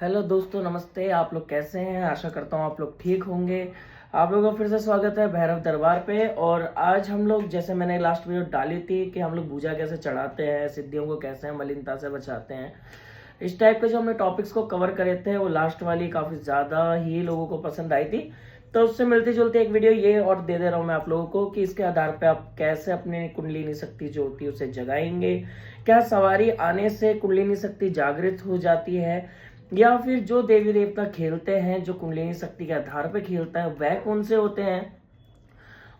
Hello दोस्तों, नमस्ते। आप लोग कैसे हैं? आशा करता हूँ आप लोग ठीक होंगे। आप लोगों का फिर से स्वागत है भैरव दरबार पे। और आज हम लोग, जैसे मैंने लास्ट वीडियो डाली थी कि हम लोग पूजा कैसे चढ़ाते हैं, सिद्धियों को कैसे मलिनता से बचाते हैं, इस टाइप के जो हमने टॉपिक्स को कवर करे थे, वो लास्ट वाली काफ़ी ज़्यादा ही लोगों को पसंद आई थी। तो उससे मिलती जुलती एक वीडियो ये और दे रहा हूँ मैं आप लोगों को कि इसके आधार पे आप कैसे अपनी कुंडलिनी शक्ति जो होती है उसे जगाएंगे। क्या सवारी आने से कुंडलिनी शक्ति जागृत हो जाती है, या फिर जो देवी देवता खेलते हैं जो कुंडलिनी शक्ति के आधार पे खेलता है वह कौन से होते हैं।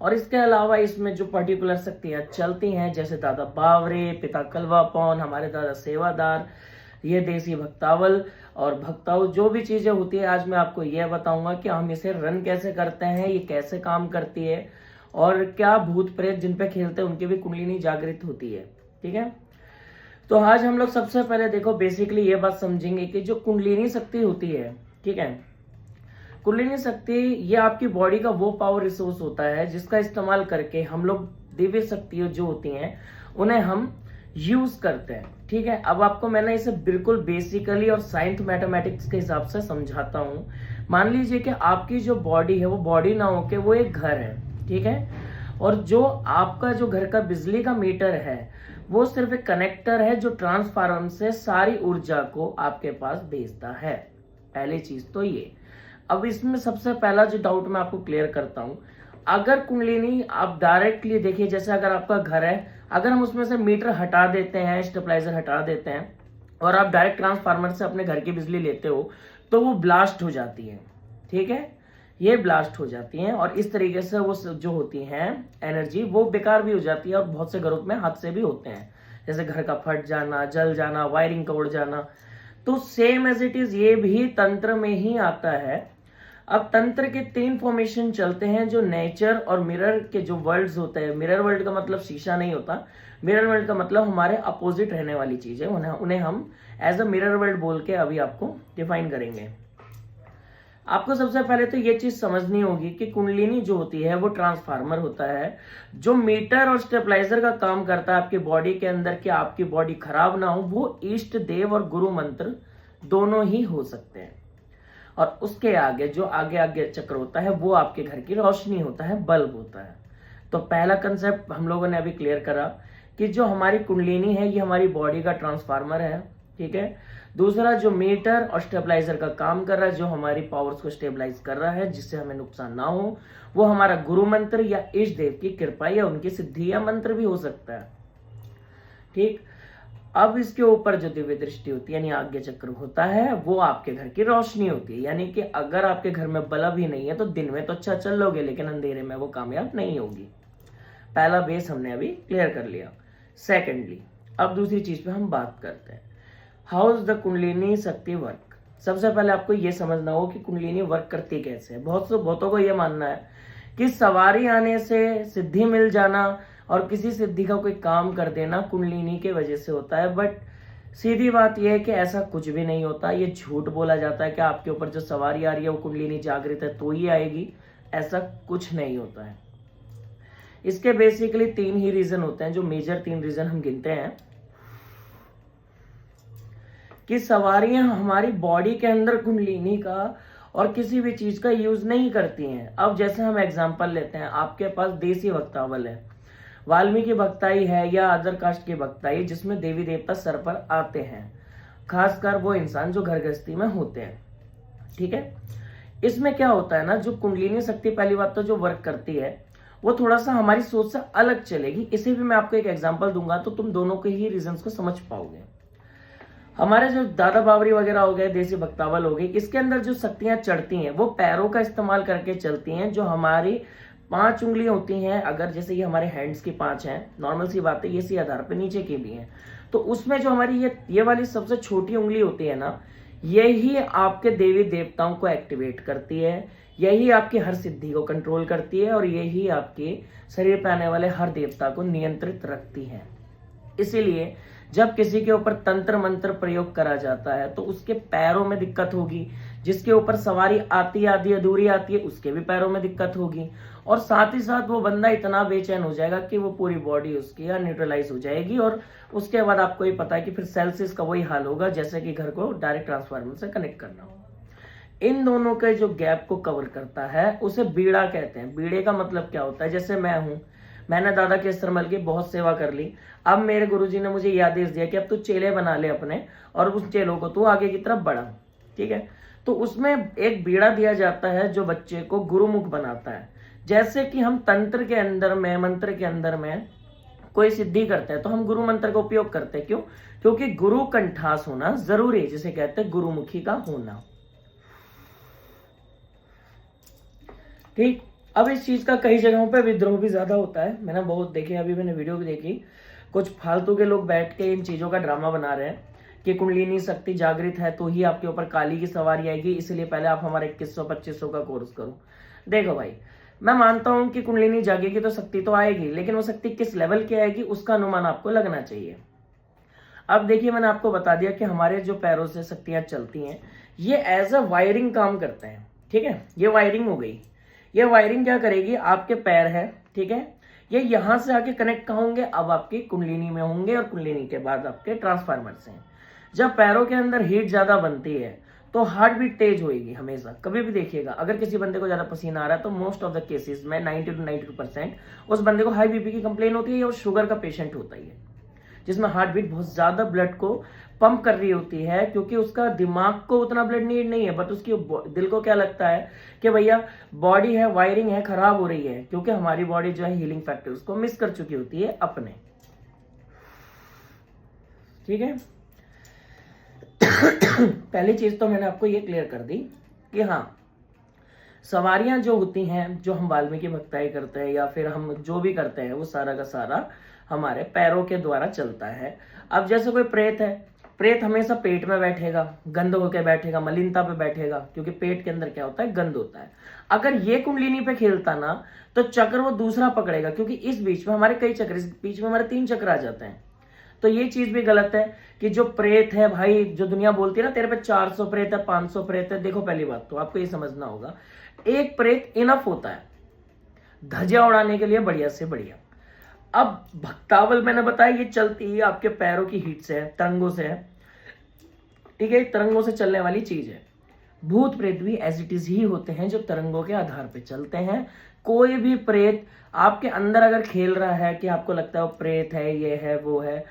और इसके अलावा इसमें जो पर्टिकुलर शक्तियां चलती हैं, जैसे दादा बावरे, पिता कलवा पौन, हमारे दादा सेवादार, ये देसी भक्तावल और भक्ताओ, जो भी चीजें होती है, आज मैं आपको यह बताऊंगा कि हम इसे रन कैसे करते हैं, ये कैसे काम करती है, और क्या भूत प्रेत जिन पे खेलते हैं उनकी भी कुंडलिनी जागृत होती है। ठीक है, तो आज हम लोग सबसे पहले देखो बेसिकली ये बात समझेंगे कि जो कुंडलिनी शक्ति होती है, ठीक है, कुंडलिनी शक्ति ये आपकी बॉडी का वो पावर रिसोर्स होता है जिसका इस्तेमाल करके हम लोग दिव्य शक्तियां जो होती हैं उन्हें हम यूज करते हैं। ठीक है, अब आपको मैंने इसे बिल्कुल बेसिकली और साइंस मैथमेटिक्स के हिसाब से समझाता हूँ। मान लीजिए कि आपकी जो बॉडी है वो बॉडी ना होके वो एक घर है, ठीक है, और जो आपका जो घर का बिजली का मीटर है वो सिर्फ एक कनेक्टर है जो ट्रांसफार्मर से सारी ऊर्जा को आपके पास भेजता है। पहली चीज तो ये। अब इसमें सबसे पहला जो डाउट मैं आपको क्लियर करता हूं, अगर कुंडलिनी आप डायरेक्टली देखिए, जैसे अगर आपका घर है, अगर हम उसमें से मीटर हटा देते हैं, स्टेबलाइजर हटा देते हैं और आप डायरेक्ट ट्रांसफार्मर से अपने घर की बिजली लेते हो तो वो ब्लास्ट हो जाती है। ठीक है, ये ब्लास्ट हो जाती हैं और इस तरीके से वो जो होती हैं एनर्जी वो बेकार भी हो जाती है और बहुत से घरों में हादसे भी होते हैं, जैसे घर का फट जाना, जल जाना, वायरिंग का उड़ जाना। तो सेम एज इट इज ये भी तंत्र में ही आता है। अब तंत्र के तीन फॉर्मेशन चलते हैं जो नेचर और मिरर के जो वर्ल्ड्स होते हैं। मिरर वर्ल्ड का मतलब शीशा नहीं होता, मिरर वर्ल्ड का मतलब हमारे अपोजिट रहने वाली चीज है, उन्हें हम एज अ मिरर वर्ल्ड बोल के अभी आपको डिफाइन करेंगे। आपको सबसे पहले तो ये चीज समझनी होगी कि कुंडलिनी जो होती है वो ट्रांसफार्मर होता है जो मीटर और स्टेबलाइजर का काम करता है आपकी बॉडी के अंदर, कि आपकी बॉडी खराब ना हो। वो इष्ट देव और गुरु मंत्र दोनों ही हो सकते हैं। और उसके आगे जो आगे आगे चक्र होता है वो आपके घर की रोशनी होता है, बल्ब होता है। तो पहला कंसेप्ट हम लोगों ने अभी क्लियर करा कि जो हमारी कुंडलिनी है ये हमारी बॉडी का ट्रांसफार्मर है। ठीक है, दूसरा जो मीटर और स्टेबलाइजर का काम कर रहा है, जो हमारी पावर्स को स्टेबलाइज कर रहा है जिससे हमें नुकसान ना हो, वो हमारा गुरु मंत्र या इष्ट देव की कृपा या उनकी सिद्धि या मंत्र भी हो सकता है। ठीक, अब इसके ऊपर जो दिव्य दृष्टि होती है यानी आज्ञा चक्र होता है वो आपके घर की रोशनी होती है। यानी कि अगर आपके घर में बल्ब ही नहीं है तो दिन में तो अच्छा चल लोगे लेकिन अंधेरे में वो कामयाब नहीं होगी। पहला बेस हमने अभी क्लियर कर लिया। सेकेंडली अब दूसरी चीज पे हम बात करते हैं, हाउ इज द कुंडलिनी शक्ति वर्क। सबसे पहले आपको यह समझना हो कि कुंडलिनी वर्क करती कैसे है। बहुतों को यह मानना है कि सवारी आने से, सिद्धि मिल जाना और किसी सिद्धि का कोई काम कर देना कुंडलिनी के वजह से होता है। बट सीधी बात यह है कि ऐसा कुछ भी नहीं होता। ये झूठ बोला जाता है कि आपके ऊपर जो सवारी आ रही है वो कुंडलिनी जागृत है तो ही आएगी, ऐसा कुछ नहीं होता है। इसके बेसिकली तीन ही रीजन होते हैं, जो मेजर तीन रीजन हम गिनते हैं कि सवारियां हमारी बॉडी के अंदर कुंडलिनी का और किसी भी चीज का यूज नहीं करती हैं। अब जैसे हम एग्जांपल लेते हैं, आपके पास देसी भक्तावल है, वाल्मीकि भक्ताई है या अदर कास्ट की भक्ताई जिसमें देवी देवता सर पर आते हैं, खासकर वो इंसान जो घर गृहस्थी में होते हैं। ठीक है, इसमें क्या होता है ना, जो कुंडलिनी शक्ति पहली बात तो जो वर्क करती है वो थोड़ा सा हमारी सोच से अलग चलेगी। इसे भी मैं आपको एक एग्जांपल दूंगा तो तुम दोनों के ही रीजंस को समझ पाओगे। हमारे जो दादा बावरी वगैरह हो गए, देसी भक्तावल हो गई, इसके अंदर जो शक्तियां चढ़ती हैं वो पैरों का इस्तेमाल करके चलती हैं। जो हमारी 5 उंगलियां होती हैं, अगर जैसे ये हमारे हैंड्स की 5 हैं, नॉर्मल सी बात है, ये इसी आधार पे नीचे की भी हैं, तो उसमें जो हमारी ये वाली सबसे छोटी उंगली होती है ना, यही आपके देवी देवताओं को एक्टिवेट करती है, यही आपकी हर सिद्धि को कंट्रोल करती है और यही आपके शरीर पे आने वाले हर देवता को नियंत्रित रखती है। इसीलिए जब किसी के ऊपर तंत्र मंत्र प्रयोग करा जाता है तो उसके पैरों में दिक्कत होगी, जिसके ऊपर सवारी आती आधी अधूरी आती है उसके भी पैरों में दिक्कत होगी, और साथ ही साथ वो बंदा इतना बेचैन हो जाएगा कि वो पूरी बॉडी उसकी या न्यूट्रलाइज हो जाएगी, और उसके बाद आपको ही पता है कि फिर सेल्सियस का वही हाल होगा जैसे कि घर को डायरेक्ट ट्रांसफार्मर से कनेक्ट करना हो। इन दोनों के जो गैप को कवर करता है उसे बीड़ा कहते हैं। बीड़े का मतलब क्या होता है, जैसे मैं हूं, मैंने दादा केसरमल की बहुत सेवा कर ली, अब मेरे गुरुजी ने मुझे ये आदेश दिया कि अब तू चेले बना ले अपने, और उस चेलों को तू आगे की तरफ बढ़ा, ठीक है। तो उसमें एक बीड़ा दिया जाता है जो बच्चे को गुरुमुख बनाता है। जैसे कि हम तंत्र के अंदर में, मंत्र के अंदर में कोई सिद्धि करते हैं तो हम गुरु मंत्र का उपयोग करते हैं, क्यों? क्योंकि गुरु कंठास होना जरूरी है, जिसे कहते हैं गुरुमुखी का होना, ठीक। अब इस चीज का कई जगहों पे विद्रोह भी ज्यादा होता है, मैंने बहुत देखे, अभी मैंने वीडियो भी देखी, कुछ फालतू के लोग बैठ के इन चीजों का ड्रामा बना रहे हैं कि कुंडलिनी शक्ति जागृत है तो ही आपके ऊपर काली की सवारी आएगी, इसलिए पहले आप हमारा 2100-2500 का कोर्स करो। देखो भाई, मैं मानता हूं कि कुंडलिनी जागेगी तो शक्ति तो आएगी, लेकिन वो शक्ति किस लेवल की आएगी उसका अनुमान आपको लगना चाहिए। अब देखिए, मैंने आपको बता दिया कि हमारे जो पैरों से शक्तियां चलती हैं ये एज अ वायरिंग काम करते हैं, ठीक है। ये वायरिंग हो गई। ये वायरिंग क्या करेगी, आपके पैर है, ठीक है, ये यहां से आके कनेक्ट कहाँ होंगे, अब आपकी कुंडलिनी में होंगे, और कुंडलिनी के बाद आपके ट्रांसफार्मर से। जब पैरों के अंदर हीट ज्यादा बनती है तो हार्ट बीट तेज होगी हमेशा। कभी भी देखिएगा, अगर किसी बंदे को ज्यादा पसीना आ रहा है तो मोस्ट ऑफ द केसेस में 90 to 92% उस बंदे को हाई बीपी की कंप्लेन होती है, और शुगर का पेशेंट होता ही है, जिसमें हार्ट बीट बहुत ज्यादा ब्लड को पंप कर रही होती है, क्योंकि उसका दिमाग को उतना ब्लड नीड नहीं है, बट उसकी दिल को क्या लगता है कि भैया बॉडी है, वायरिंग है, खराब हो रही है, क्योंकि हमारी बॉडी जो है हीलिंग फैक्टर्स को मिस कर चुकी होती है अपने, ठीक है। पहली चीज तो मैंने आपको ये क्लियर कर दी कि हाँ, सवारियां जो होती हैं, जो हम वाल्मीकि भक्ताई करते हैं या फिर हम जो भी करते हैं, वो सारा का सारा हमारे पैरों के द्वारा चलता है। अब जैसे कोई प्रेत है, प्रेत हमेशा पेट में बैठेगा, गंद होकर बैठेगा, मलिनता पे बैठेगा, क्योंकि पेट के अंदर क्या होता है, गंद होता है। अगर ये कुंडलिनी पे खेलता ना तो चक्र वो दूसरा पकड़ेगा, क्योंकि इस बीच में हमारे कई चक्र, इस बीच में हमारे 3 चक्र आ जाते हैं। तो ये चीज भी गलत है कि जो प्रेत है भाई, जो दुनिया बोलती है ना तेरे पे 400 प्रेत है, 500 प्रेत है, देखो पहली बात तो आपको ये समझना होगा, एक प्रेत इनफ होता है धजिया उड़ाने के लिए, बढ़िया से बढ़िया। अब भक्तावल मैंने बताया ये चलती है आपके पैरों की हीट से है, तरंगों से है, ठीक है, तरंगों से चलने वाली चीज है। भूत प्रेत भी एज इट इज ही होते हैं जो तरंगों के आधार पे चलते हैं। कोई भी प्रेत आपके अंदर अगर खेल रहा है कि आपको लगता है वो प्रेत है, ये है, वो है,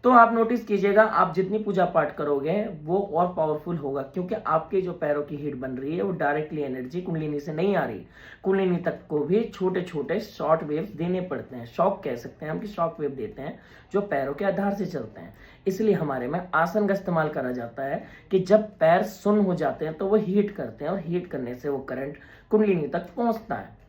तो आप नोटिस कीजिएगा, आप जितनी पूजा पाठ करोगे वो और पावरफुल होगा, क्योंकि आपके जो पैरों की हीट बन रही है वो डायरेक्टली एनर्जी कुंडलिनी से नहीं आ रही। कुंडलिनी तक को भी छोटे छोटे शॉर्ट वेव्स देने पड़ते हैं, शॉक कह सकते हैं हम कि शॉक वेव देते हैं जो पैरों के आधार से चलते हैं। इसलिए हमारे में आसन का इस्तेमाल करा जाता है कि जब पैर सुन्न हो जाते हैं तो वो हीट करते हैं, और हीट करने से वो करंट कुंडलिनी तक पहुंचता है।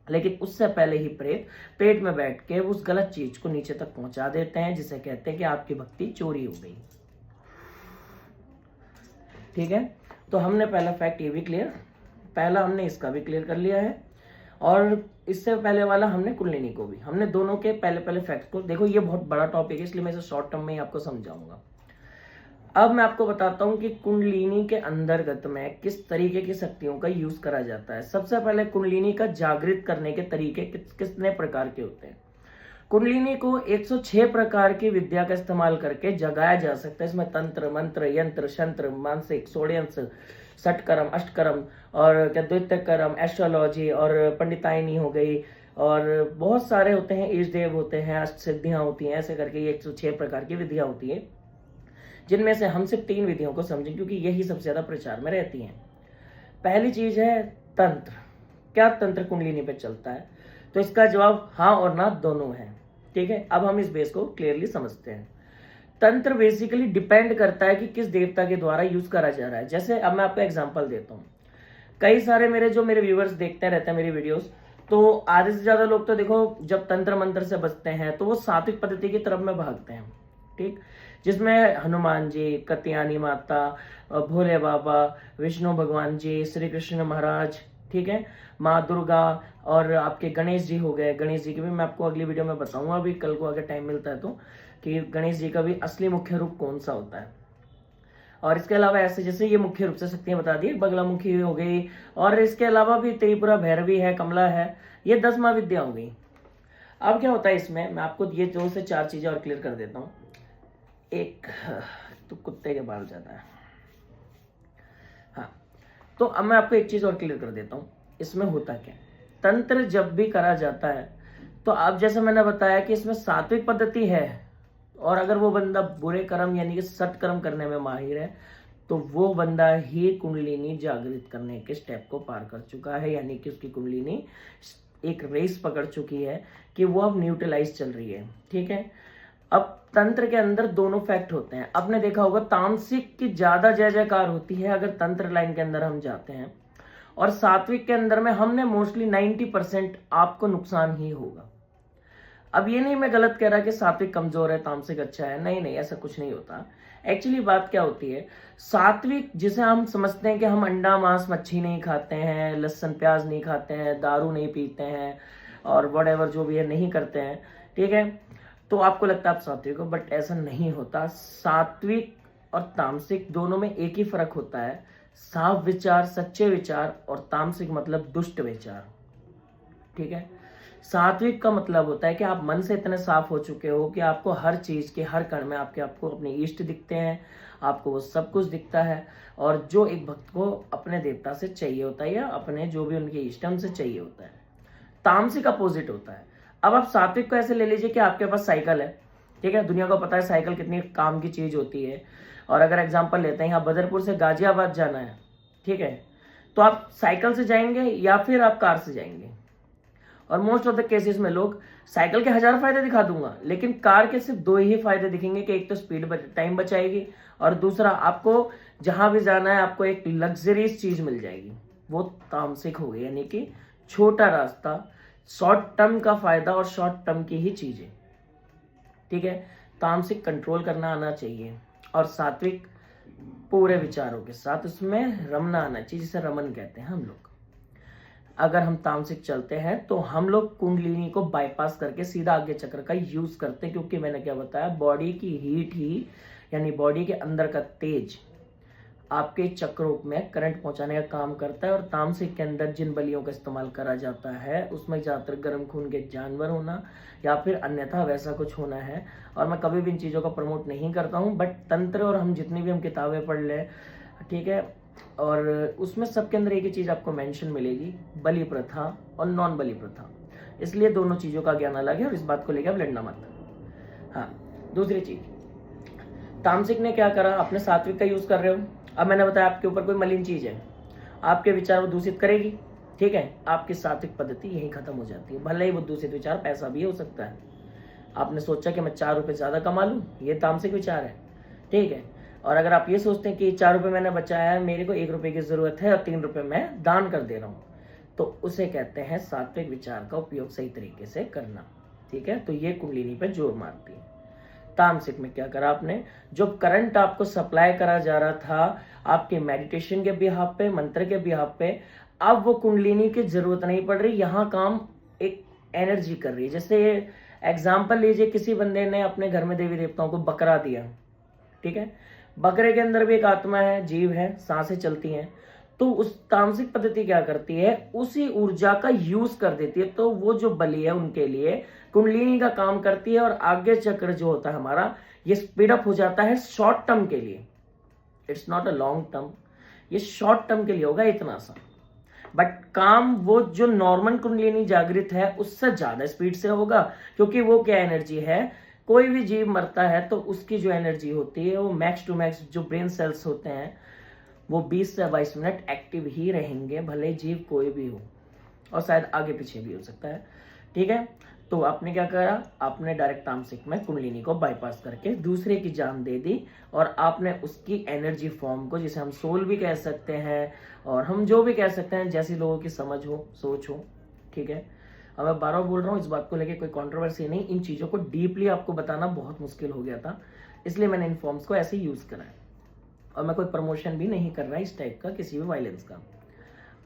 लेकिन उससे पहले ही प्रेत पेट में बैठ के उस गलत चीज को नीचे तक पहुंचा देते हैं, जिसे कहते हैं कि आपकी भक्ति चोरी हो गई, ठीक है। तो हमने पहला फैक्ट ये भी क्लियर, पहला हमने इसका भी क्लियर कर लिया है, और इससे पहले वाला हमने कुंडलिनी को भी, हमने दोनों के पहले पहले फैक्ट को, देखो ये बहुत बड़ा टॉपिक है इसलिए मैं इसे शॉर्ट टर्म में ही आपको समझाऊंगा। अब मैं आपको बताता हूं कि कुंडलिनी के अंतर्गत में किस तरीके की शक्तियों का यूज करा जाता है। सबसे पहले कुंडलिनी का जागृत करने के तरीके कितने प्रकार के होते हैं। कुंडलिनी को 106 प्रकार की विद्या का इस्तेमाल करके जगाया जा सकता है। इसमें तंत्र, मंत्र, यंत्र, शंत्र, मानसिक, षोडयंश, षटकर्म, अष्टकर्म और द्वितीय कर्म, एस्ट्रोलॉजी और पंडिताइनी हो गई, और बहुत सारे होते हैं, ईष्टदेव होते हैं, अष्ट सिद्धियां होती हैं, ऐसे करके ये 106 प्रकार की विधियां होती है, जिनमें से हम सिर्फ 3 विधियों को समझें क्योंकि यही सबसे ज्यादा प्रचार में रहती हैं। पहली चीज है तंत्र। क्या तंत्र कुंडलिनी पे चलता है? तो इसका जवाब हाँ और ना दोनों है, ठीक है। अब हम इस बेस को क्लियरली समझते हैं। तंत्र बेसिकली डिपेंड करता है कि किस देवता के द्वारा यूज करा जा रहा है। जैसे अब मैं आपको एग्जांपल देता हूँ, कई सारे मेरे व्यूअर्स देखते रहते हैं मेरी वीडियोस, तो आधे से ज्यादा लोग तो देखो जब तंत्र मंत्र से बचते हैं तो वो सात्विक पद्धति की तरफ में भागते हैं, ठीक, जिसमें हनुमान जी, कत्यानी माता, भोले बाबा, विष्णु भगवान जी, श्री कृष्ण महाराज, ठीक है, माँ दुर्गा, और आपके गणेश जी हो गए। गणेश जी की भी मैं आपको अगली वीडियो में बताऊंगा, अभी कल को अगर टाइम मिलता है तो, कि गणेश जी का भी असली मुख्य रूप कौन सा होता है। और इसके अलावा ऐसे जैसे ये मुख्य रूप से शक्तियां बता दी, बगलामुखी हो गई, और इसके अलावा भी त्रिपुरा, भैरवी है, कमला है, ये 10 महाविद्या हो गई। अब क्या होता है इसमें, मैं आपको ये 2 से 4 चीजें और क्लियर कर देता हूँ। एक तो कुत्ते के बाल ज्यादा है, हाँ, तो अब मैं आपको एक चीज और क्लियर कर देता हूँ। इसमें होता क्या, तंत्र जब भी करा जाता है तो अब जैसे मैंने बताया कि इसमें सात्विक पद्धति है, और अगर वो बंदा बुरे कर्म यानी कि सट कर्म करने में माहिर है तो वो बंदा ही कुंडलिनी जागृत करने के स्टेप को पार कर चुका है, यानी कि उसकी कुंडलिनी एक रेस पकड़ चुकी है कि वो अब न्यूट्रलाइज चल रही है। ठीक है, अब तंत्र के अंदर दोनों फैक्ट होते हैं। आपने देखा होगा तामसिक की ज्यादा जय जयकार होती है अगर तंत्र लाइन के अंदर हम जाते हैं, और सात्विक के अंदर में हमने मोस्टली 90% आपको नुकसान ही होगा। अब ये नहीं मैं गलत कह रहा कि सात्विक कमजोर है तामसिक अच्छा है, नहीं नहीं, ऐसा कुछ नहीं होता। एक्चुअली बात क्या होती है, सात्विक जिसे हम समझते हैं कि हम अंडा मांस मच्छी नहीं खाते हैं, लहसुन प्याज नहीं खाते हैं, दारू नहीं पीते हैं, और वट जो भी है नहीं करते हैं, ठीक है, तो आपको लगता है आप सात्विक हो, बट ऐसा नहीं होता। सात्विक और तामसिक दोनों में एक ही फर्क होता है, साफ विचार, सच्चे विचार, और तामसिक मतलब दुष्ट विचार। ठीक है, सात्विक का मतलब होता है कि आप मन से इतने साफ हो चुके हो कि आपको हर चीज के हर कण में आपको अपने इष्ट दिखते हैं, आपको वो सब कुछ दिखता है, और जो एक भक्त को अपने देवता से चाहिए होता है या अपने जो भी उनके इष्टम से चाहिए होता है। तामसिक अपोजिट होता है। अब आप सात्विक को ऐसे ले लीजिए कि आपके पास साइकिल है, ठीक है, दुनिया को पता है साइकिल कितनी काम की चीज होती है, और अगर एग्जाम्पल लेते हैं यहाँ बदरपुर से गाजियाबाद जाना है, ठीक है, तो आप साइकिल से जाएंगे या फिर आप कार से जाएंगे, और मोस्ट ऑफ द केसेस में लोग साइकिल के 1000 फायदे दिखा दूंगा, लेकिन कार के सिर्फ 2 ही फायदे दिखेंगे कि एक तो स्पीड टाइम बचाएगी, और दूसरा आपको जहां भी जाना है आपको एक लग्जरियस चीज मिल जाएगी। वो तामसिक हो गई, यानी कि छोटा रास्ता, शॉर्ट टर्म का फायदा और शॉर्ट टर्म की ही चीजें। ठीक है, तामसिक कंट्रोल करना आना चाहिए, और सात्विक पूरे विचारों के साथ उसमें रमना आना चाहिए, जिसे रमन कहते हैं हम लोग। अगर हम तामसिक चलते हैं तो हम लोग कुंडलिनी को बाईपास करके सीधा आगे चक्र का यूज करते हैं, क्योंकि मैंने क्या बताया, बॉडी की हीट ही यानी बॉडी के अंदर का तेज आपके चक्रों में करंट पहुंचाने का काम करता है। और तामसिक के अंदर जिन बलियों का इस्तेमाल करा जाता है उसमें ज्यादातर गर्म खून के जानवर होना या फिर अन्यथा वैसा कुछ होना है, और मैं कभी भी इन चीजों को प्रमोट नहीं करता हूँ, बट तंत्र और हम जितनी भी हम किताबें पढ़ ले, ठीक है, और उसमें सबके अंदर एक ही चीज आपको मेंशन मिलेगी, बलि प्रथा और नॉन बलि प्रथा। इसलिए दोनों चीजों का ज्ञान अलग है, और इस बात को लेकर आप लड़ना मत। हाँ, दूसरी चीज, तामसिक ने क्या करा, अपने सात्विक का यूज कर रहे हो, अब मैंने बताया आपके ऊपर कोई मलिन चीज है, आपके विचार वो दूषित करेगी, ठीक है, आपकी सात्विक पद्धति यही खत्म हो जाती है। भले ही वो दूषित विचार पैसा भी हो सकता है, आपने सोचा कि मैं 4 रुपए ज्यादा कमा लूं, ये तामसिक विचार है, ठीक है, और अगर आप ये सोचते हैं कि 4 रुपए मैंने बचाया है, मेरे को 1 रुपए की जरूरत है और 3 रुपए मैं दान कर दे रहा हूँ, तो उसे कहते हैं सात्विक विचार का उपयोग सही तरीके से करना। ठीक है, तो ये कुंडलिनी पे जोर मारती है। तामसिक में क्या करा आपने, जो करंट आपको सप्लाई करा जा रहा था आपके मेडिटेशन के बिहाफ पे, मंत्र के बिहाफ पे, अब वो कुंडलिनी की जरूरत नहीं पड़ रही, यहाँ काम एक एनर्जी कर रही है। जैसे एग्जाम्पल लीजिए, किसी बंदे ने अपने घर में देवी देवताओं को बकरा दिया, ठीक है, बकरे के अंदर भी एक आत्मा है, जीव है, सांसें चलती हैं, तो उस तामसिक पद्धति क्या करती है, उसी ऊर्जा का यूज कर देती है, तो वो जो बलि है उनके लिए कुंडलिनी का काम करती है, और आगे चक्र जो होता है हमारा ये स्पीड अप हो जाता है शॉर्ट टर्म के लिए, it's not a long term, ये शॉर्ट टर्म के लिए होगा इतना सा, बट काम वो जो नॉर्मल कुंडलिनी जागृत है उससे ज्यादा स्पीड से होगा, क्योंकि वो क्या एनर्जी है, कोई भी जीव मरता है तो उसकी जो एनर्जी होती है वो मैक्स टू मैक्स जो ब्रेन सेल्स होते हैं वो 20 से 22 मिनट एक्टिव ही रहेंगे, भले जीव कोई भी हो, और शायद आगे पीछे भी हो सकता है। ठीक है, तो आपने क्या करा, आपने डायरेक्ट तामसिक में कुंडलिनी को बाईपास करके दूसरे की जान दे दी, और आपने उसकी एनर्जी फॉर्म को, जिसे हम सोल भी कह सकते हैं और हम जो भी कह सकते हैं, जैसी लोगों की समझ हो, सोच हो, ठीक है। अब मैं बार बार बोल रहा हूँ, इस बात को लेके कोई कंट्रोवर्सी नहीं, इन चीजों को डीपली आपको बताना बहुत मुश्किल हो गया था, इसलिए मैंने इन फॉर्म्स को ऐसे यूज करा है, और मैं कोई प्रमोशन भी नहीं कर रहा इस टाइप का किसी भी वायलेंस का।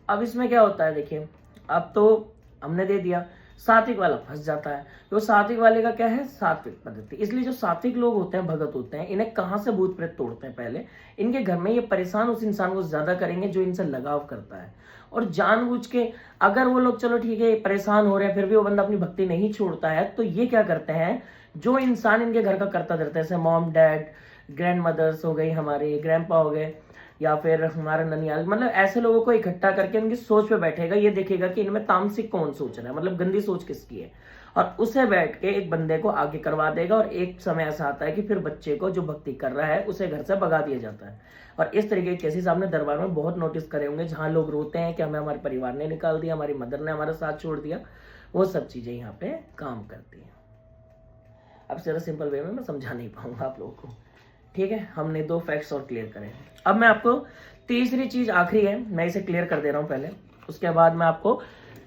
अब इसमें क्या होता है, देखिए, अब तो हमने दे दिया, सात्विक वाला फंस जाता है। तो सात्विक वाले का क्या है, सात्विक पद्धति। इसलिए जो सात्विक लोग होते हैं, भगत होते हैं, इन्हें कहाँ से भूत प्रेत तोड़ते हैं, पहले इनके घर में ये परेशान उस इंसान को ज्यादा करेंगे जो इनसे लगाव करता है। और जानबूझ के अगर वो लोग चलो ठीक है परेशान हो रहे हैं फिर भी वो बंदा अपनी भक्ति नहीं छोड़ता है, तो ये क्या करते हैं, जो इंसान इनके घर का करता धरता है, जैसे मॉम डैड, ग्रैंड मदर्स हो गई, हमारे ग्रैंडपा हो गए, या फिर हमारा ननियाल, मतलब ऐसे लोगों को इकट्ठा करके उनकी सोच पे बैठेगा, ये देखेगा कि इनमें तामसिक कौन सोच रहा है, मतलब गंदी सोच किसकी है, और उसे बैठ के एक बंदे को आगे करवा देगा। और एक समय ऐसा आता है कि फिर बच्चे को जो भक्ति कर रहा है उसे घर से भगा दिया जाता है। और इस तरीके के केसेस आपने दरबार में बहुत नोटिस करे होंगे, जहां लोग रोते हैं कि हमें हमारे परिवार ने निकाल दिया, हमारी मदर ने हमारा साथ छोड़ दिया, वो सब चीजें यहाँ पे काम करती है। अब जरा सिंपल वे में मैं समझा नहीं पाऊंगा आप लोगों को, ठीक है। हमने 2 फैक्ट्स और क्लियर करे। अब मैं आपको तीसरी चीज आखिरी है, मैं इसे क्लियर कर दे रहा हूं पहले, उसके बाद मैं आपको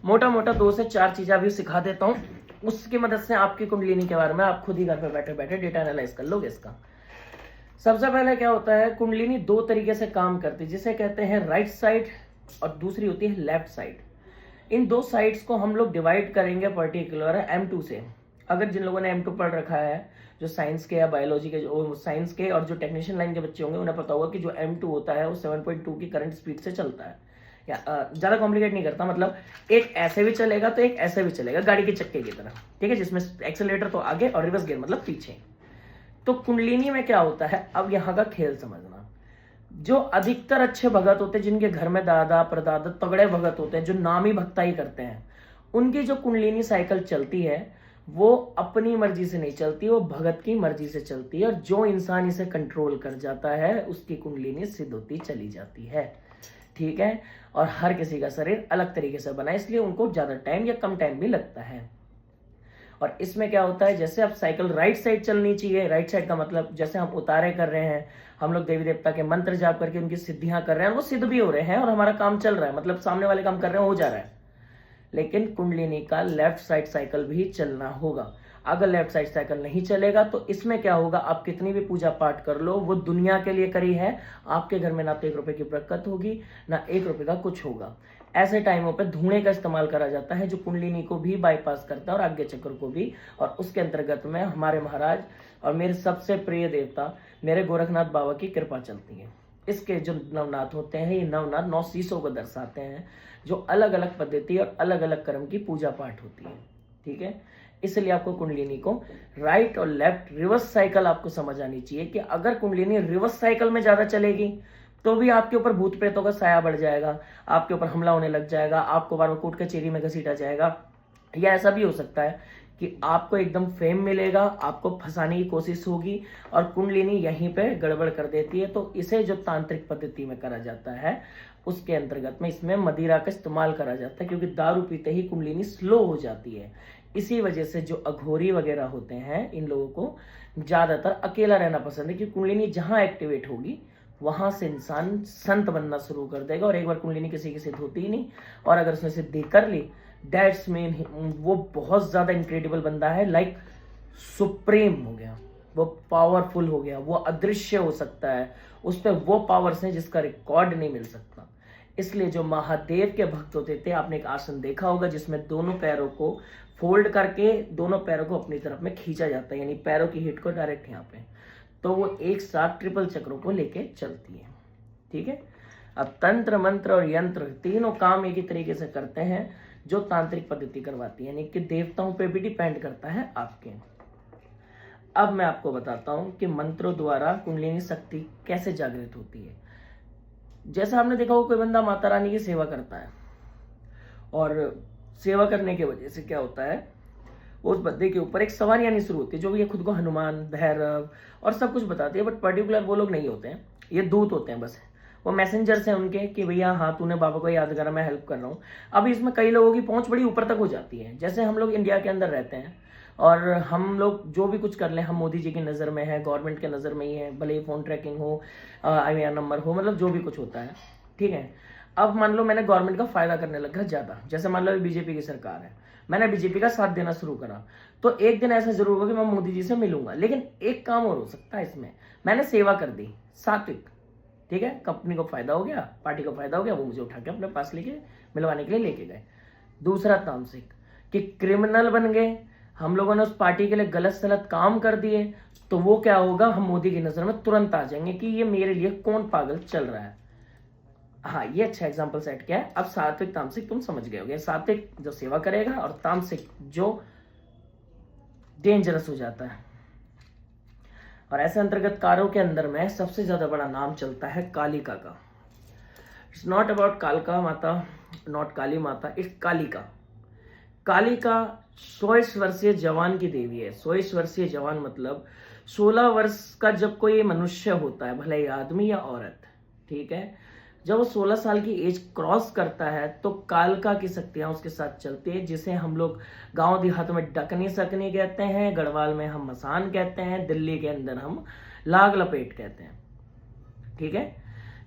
मोटा मोटा 2 से 4 चीजें अभी सिखा देता हूं, उसकी मदद से आपकी कुंडलिनी के बारे में आप खुद ही घर पे बैठे बैठे डेटा एनालाइज कर लोगे इसका। सबसे पहले क्या होता है, कुंडलिनी 2 तरीके से काम करती है, जिसे कहते हैं राइट साइड और दूसरी होती है लेफ्ट साइड। इन 2 साइड्स को हम लोग डिवाइड करेंगे पर्टिकुलर M2 से। अगर जिन लोगों ने M2 पढ़ रखा है, जो साइंस के या बायोलॉजी के, जो साइंस के और जो टेक्नीशियन लाइन के बच्चे होंगे, उन्हें पता होगा कि जो M2 होता है वो 7.2 की करंट स्पीड से चलता है। या ज्यादा कॉम्प्लिकेट नहीं करता, मतलब एक ऐसे भी चलेगा तो एक ऐसे भी चलेगा, गाड़ी के चक्के की तरह, ठीक है, जिसमें एक्सेलरेटर तो आगे और रिवर्स गियर मतलब पीछे। तो कुंडलिनी में क्या होता है, अब यहाँ का खेल समझना। जो अधिकतर अच्छे भगत होते हैं, जिनके घर में दादा परदादा तगड़े भगत होते हैं, जो नामी भक्ताई करते हैं, उनकी जो कुंडलिनी साइकिल चलती है वो अपनी मर्जी से नहीं चलती, वो भगत की मर्जी से चलती है। और जो इंसान इसे कंट्रोल कर जाता है उसकी कुंडलिनी सिद्ध होती चली जाती है, ठीक है। और हर किसी का शरीर अलग तरीके से बना है, इसलिए उनको ज्यादा टाइम या कम टाइम भी लगता है। और इसमें क्या होता है, जैसे अब साइकिल राइट साइड चलनी चाहिए, राइट साइड का मतलब जैसे हम उतारे कर रहे हैं, हम लोग देवी देवता के मंत्र जाप करके उनकी सिद्धियां कर रहे हैं, वो सिद्ध भी हो रहे हैं और हमारा काम चल रहा है, मतलब सामने वाले काम कर रहे हैं, हो जा रहा है। लेकिन कुंडलिनी का लेफ्ट साइड साइकिल भी चलना होगा। अगर लेफ्ट साइड साइकिल नहीं चलेगा तो इसमें क्या होगा, आप कितनी भी पूजा पाठ कर लो, वो दुनिया के लिए करी है, आपके घर में ना तो 1 रुपए की बरकत होगी ना 1 रुपए का कुछ होगा। ऐसे टाइमों पे धुएं का इस्तेमाल करा जाता है, जो कुंडलिनी को भी बाईपास करता है और आज्ञा चक्र को भी। और उसके अंतर्गत में हमारे महाराज और मेरे सबसे प्रिय देवता मेरे गोरखनाथ बाबा की कृपा चलती है। इसके जो नवनाथ होते हैं, ये नवनाथ 9 शीशों को दर्शाते हैं, जो अलग अलग पद्धति और अलग अलग कर्म की पूजा पाठ होती है, ठीक है। इसलिए आपको कुंडलिनी को राइट और लेफ्ट रिवर्स साइकिल आपको समझ आनी चाहिए कि अगर कुंडलिनी रिवर्स साइकिल में ज्यादा चलेगी तो भी आपके ऊपर भूत प्रेतों का साया बढ़ जाएगा, आपके ऊपर हमला होने लग जाएगा, आपको बार बार कोर्ट कचहरी में घसीटा जाएगा। या ऐसा भी हो सकता है कि आपको एकदम फेम मिलेगा, आपको फंसाने की कोशिश होगी और कुंडलिनी यहीं पे गड़बड़ कर देती है। तो इसे जो तांत्रिक पद्धति में करा जाता है उसके अंतर्गत में इसमें मदिरा का इस्तेमाल करा जाता है, क्योंकि दारू पीते ही कुंडलिनी स्लो हो जाती है। इसी वजह से जो अघोरी वगैरह होते हैं, इन लोगों को ज्यादातर अकेला रहना पसंद है, क्योंकि कुंडलिनी जहां एक्टिवेट होगी वहां से इंसान संत बनना शुरू कर देगा। और एक बार कुंडलिनी किसी की सिद्ध होती ही नहीं, और अगर उसने सिद्धि कर ली, दैट्स मीन वो बहुत ज्यादा इनक्रेडिबल बंदा है, लाइक सुप्रीम हो गया, वो पावरफुल हो गया, वो अदृश्य हो सकता है, उस पर वो पावर्स हैं जिसका रिकॉर्ड नहीं मिल सकता। इसलिए जो महादेव के भक्त होते थे, आपने एक आसन देखा होगा जिसमें दोनों पैरों को फोल्ड करके दोनों पैरों को अपनी तरफ में खींचा जाता है, यानी पैरों की हिट को डायरेक्ट यहाँ पे, तो वो एक साथ ट्रिपल चक्रों को लेके चलती है, ठीक है। अब तंत्र मंत्र और यंत्र तीनों काम एक ही तरीके से करते हैं, जो तांत्रिक पद्धति करवाती है, यानी कि देवताओं पे भी डिपेंड करता है आपके। अब मैं आपको बताता हूं कि मंत्रों द्वारा कुंडलिनी शक्ति कैसे जागृत होती है। जैसा आपने देखा हो, कोई बंदा माता रानी की सेवा करता है और सेवा करने की वजह से क्या होता है, उस बंदे के ऊपर एक सवारी आनी शुरू होती है, जो भी ये खुद को हनुमान भैरव और सब कुछ बताती है, बट पर्टिकुलर वो लोग नहीं होते हैं, ये दूत होते हैं, बस वो मैसेंजर्स हैं उनके कि भैया हाँ तूने बाबा को याद करा, मैं हेल्प कर रहा हूँ। अब इसमें कई लोगों की पहुंच बड़ी ऊपर तक हो जाती है। जैसे हम लोग इंडिया के अंदर रहते हैं और हम लोग जो भी कुछ कर लें, हम मोदी जी की नज़र में है, गवर्नमेंट के नज़र में ही है, भले ही फोन ट्रैकिंग हो, IVR नंबर हो, मतलब जो भी कुछ होता है, ठीक है। अब मान लो मैंने गवर्नमेंट का फायदा करने लगा ज्यादा, जैसे मान लो बीजेपी की सरकार है, मैंने बीजेपी का साथ देना शुरू करा, तो एक दिन ऐसा जरूर होगा कि मैं मोदी जी से मिलूंगा। लेकिन एक काम और हो सकता है इसमें, मैंने सेवा कर दी सात्विक, ठीक है, कंपनी को फायदा हो गया, पार्टी को फायदा हो गया, वो मुझे उठा के अपने पास लेके मिलवाने के लिए लेके गए। दूसरा तामसिक, कि क्रिमिनल बन गए, हम लोगों ने उस पार्टी के लिए गलत सलत काम कर दिए, तो वो क्या होगा, हम मोदी की नजर में तुरंत आ जाएंगे कि ये मेरे लिए कौन पागल चल रहा है। हाँ, ये अच्छा एग्जाम्पल सेट किया है। अब सात्विक तामसिक तुम समझ गए होगे। सात्विक जो सेवा करेगा और तामसिक जो डेंजरस हो जाता है। और ऐसे अंतर्गत कारों के अंदर में सबसे ज्यादा बड़ा नाम चलता है कालिका का। इट्स नॉट अबाउट कालका माता, नॉट काली माता, इट्स कालिका। कालिका 100 वर्षीय जवान की देवी है। 100 वर्षीय जवान मतलब 16 वर्ष का जब कोई मनुष्य होता है, भले ही आदमी या औरत, ठीक है, जब वो 16 साल की एज क्रॉस करता है तो कालका की शक्तियां उसके साथ चलती है, जिसे हम लोग गांव देहात में डकनी सकनी कहते हैं, गढ़वाल में हम मसान कहते हैं, दिल्ली के अंदर हम लाग लपेट कहते हैं। ठीक है,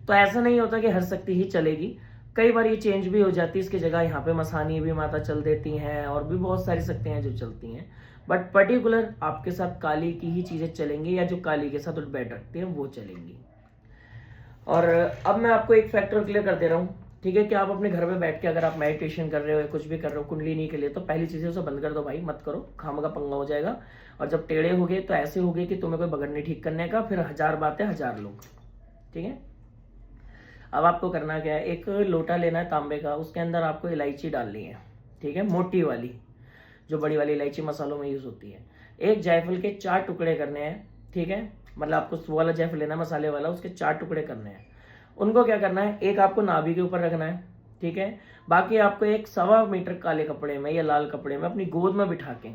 तो ऐसा नहीं होता कि हर शक्ति ही चलेगी, कई बार ये चेंज भी हो जाती है। इसकी जगह यहाँ पे मसानी भी माता चल देती हैं और भी बहुत सारी शक्तियां जो चलती हैं, बट पर्टिकुलर आपके साथ काली की ही चीजें चलेंगी, या जो काली के साथ उठ बैठ रखती हैं वो चलेंगी। और अब मैं आपको एक फैक्टर क्लियर कर दे रहा हूँ, ठीक है, कि आप अपने घर में बैठ के अगर आप मेडिटेशन कर रहे हो या कुछ भी कर रहे हो कुंडलिनी के लिए, तो पहली चीजें उसे बंद कर दो भाई, मत करो, खाम का पंगा हो जाएगा। और जब टेढ़े हो गए तो ऐसे हो गए कि तुम्हें कोई बगड़ नहीं ठीक करने का, फिर 1000 बातें 1000 लोग। ठीक है, अब आपको करना क्या है, एक लोटा लेना है तांबे का, उसके अंदर आपको इलायची डालनी है, ठीक है, मोटी वाली, जो बड़ी वाली इलायची मसालों में यूज होती है। एक जायफल के 4 टुकड़े करने हैं, ठीक है, मतलब आपको वो वाला जायफल लेना है मसाले वाला, उसके 4 टुकड़े करने हैं। उनको क्या करना है, एक आपको नाभि के ऊपर रखना है, ठीक है, बाकी आपको एक 1.25 मीटर काले कपड़े में या लाल कपड़े में अपनी गोद में बिठा के,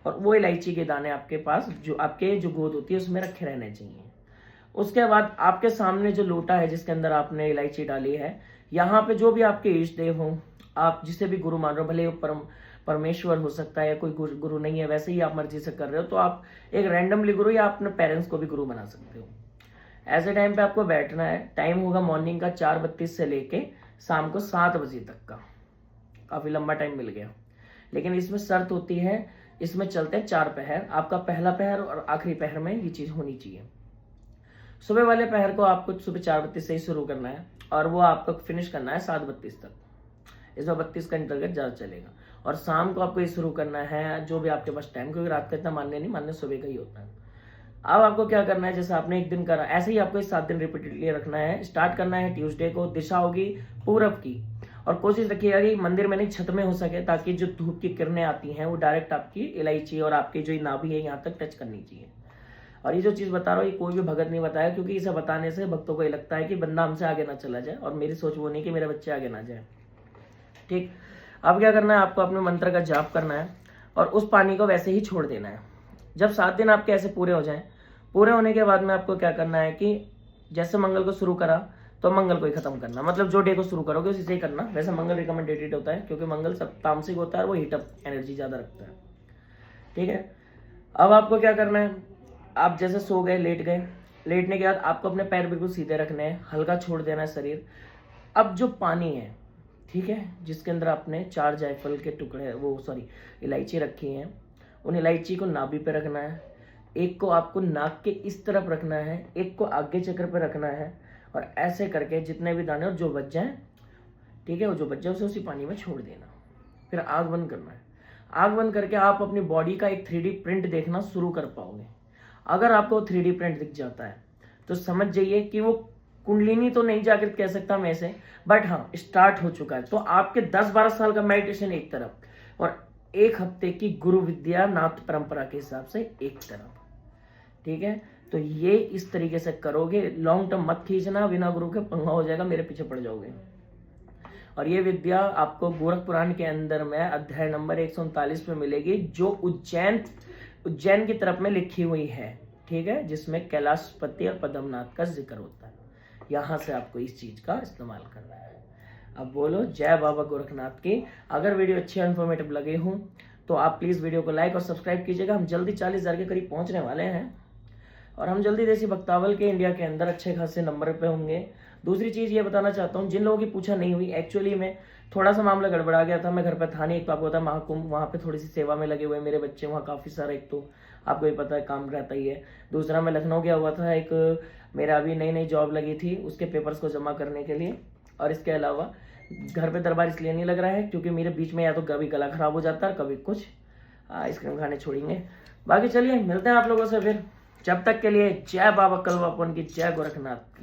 और वो इलायची के दाने आपके पास जो आपके जो गोद होती है उसमें रखे रहने चाहिए। उसके बाद आपके सामने जो लोटा है जिसके अंदर आपने इलायची डाली है, यहाँ पे जो भी आपके इष्ट देव हो, आप जिसे भी गुरु मान रहे हो, भले परमेश्वर हो सकता है या कोई गुरु नहीं है, वैसे ही आप मर्जी से कर रहे हो, तो आप एक रैंडमली गुरु या अपने पेरेंट्स को भी गुरु बना सकते हो। ऐसे टाइम पे आपको बैठना है, टाइम होगा मॉर्निंग का 4:32 से लेके शाम को 7 बजे तक का, काफी लंबा टाइम मिल गया। लेकिन इसमें शर्त होती है, इसमें चलते हैं 4 पहर, आपका पहला पहर और आखिरी पहर में ये चीज होनी चाहिए। सुबह वाले पहर को आपको सुबह 4:32 से ही शुरू करना है और वो आपको फिनिश करना है 7:32 तक। इसमें 32 का इंटरवल ज्यादा चलेगा। और शाम को आपको ये शुरू करना है जो भी आपके पास टाइम, क्योंकि रात का इतना मानने नहीं, मानने सुबह का ही होता है। अब आपको क्या करना है, जैसे आपने एक दिन करा ऐसे ही आपको 7 दिन रिपीटेडली रखना है। स्टार्ट करना है ट्यूसडे को, दिशा होगी पूरब की, और कोशिश रखिएगा कि मंदिर में नहीं छत में हो सके, ताकि जो धूप की किरणें आती हैं वो डायरेक्ट आपकी इलायची और आपकी जो नाभि है यहाँ तक टच करनी चाहिए। और ये जो चीज बता रहा हूँ ये कोई भी भगत नहीं बताया, क्योंकि इसे बताने से भक्तों को ये लगता है कि बंदा हमसे आगे ना चला जाए, और मेरी सोच वो नहीं कि मेरे बच्चे आगे ना जाए। ठीक, अब क्या करना है, आपको अपने मंत्र का जाप करना है और उस पानी को वैसे ही छोड़ देना है। जब 7 दिन आपके ऐसे पूरे हो जाएं, पूरे होने के बाद में आपको क्या करना है कि जैसे मंगल को शुरू करा तो मंगल को ही खत्म करना, मतलब जो डे को शुरू करोगे उसी से ही करना। वैसे मंगल रिकमेंडेटेड होता है, क्योंकि मंगल सब तामसिक होता है और वो हीटअप एनर्जी ज्यादा रखता है। ठीक है, अब आपको क्या करना है, आप जैसे सो गए, लेट गए, लेटने के बाद आपको अपने पैर बिल्कुल सीधे रखने हैं, हल्का छोड़ देना है शरीर। अब जो पानी है, ठीक है, जिसके अंदर आपने 4 जायफल के टुकड़े इलायची रखी हैं, उन इलायची को नाभि पे रखना है, एक को आपको नाक के इस तरफ रखना है, एक को आगे चक्र पे रखना है, और ऐसे करके जितने भी दाने और जो बच जाए, ठीक है, वो जो बच जाए उसे उसी पानी में छोड़ देना। फिर आग बंद करना है। आग बंद करके आप अपनी बॉडी का एक 3D प्रिंट देखना शुरू कर पाओगे। अगर आपको 3D प्रिंट दिख जाता है तो समझ जाइए कि वो कुंडलिनी तो नहीं जागृत कह सकता मैं इसे, बट हाँ स्टार्ट हो चुका है। तो आपके 10-12 साल का मेडिटेशन एक तरफ और 1 हफ्ते की गुरु विद्या नाथ परंपरा के हिसाब से एक तरफ। ठीक है, तो ये इस तरीके से करोगे, लॉन्ग टर्म मत खींचना, बिना गुरु के पंगा हो जाएगा, मेरे पीछे पड़ जाओगे। और ये विद्या आपको गोरख पुराण के अंदर में अध्याय नंबर 139 में मिलेगी, जो उज्जैन की तरफ में लिखी हुई है। ठीक है, जिसमें कैलाशपति और पद्मनाथ का जिक्र होता है। यहां से आपको इस चीज का इस्तेमाल करना है। अब बोलो जय बाबा गोरखनाथ की। अगर वीडियो अच्छी और इन्फॉर्मेटिव लगे हो तो आप प्लीज वीडियो को लाइक और सब्सक्राइब कीजिएगा। हम जल्दी 40,000 के करीब पहुंचने वाले हैं और हम जल्दी देसी भक्तावल के इंडिया के अंदर अच्छे खासे नंबर पे होंगे। दूसरी चीज ये बताना चाहता हूँ, जिन लोगों की पूछा नहीं हुई, एक्चुअली में थोड़ा सा मामला गड़बड़ा गया था, मैं घर पे था नहीं। एक तो आपको पता है महाकुंभ, वहाँ पे थोड़ी सी सेवा में लगे हुए मेरे बच्चे, वहाँ काफी सारा, एक तो आपको भी पता है काम रहता ही है। दूसरा मैं लखनऊ गया हुआ था, एक मेरा अभी नई जॉब लगी थी, उसके पेपर्स को जमा करने के लिए। और इसके अलावा घर पे दरबार इसलिए नहीं लग रहा है क्योंकि मेरे बीच में या तो कभी गला खराब हो जाता है, कभी कुछ। आइसक्रीम खाने छोड़ेंगे। बाकी चलिए मिलते हैं आप लोगों से फिर। जब तक के लिए जय बाबा कलवापन की, जय गोरखनाथ की।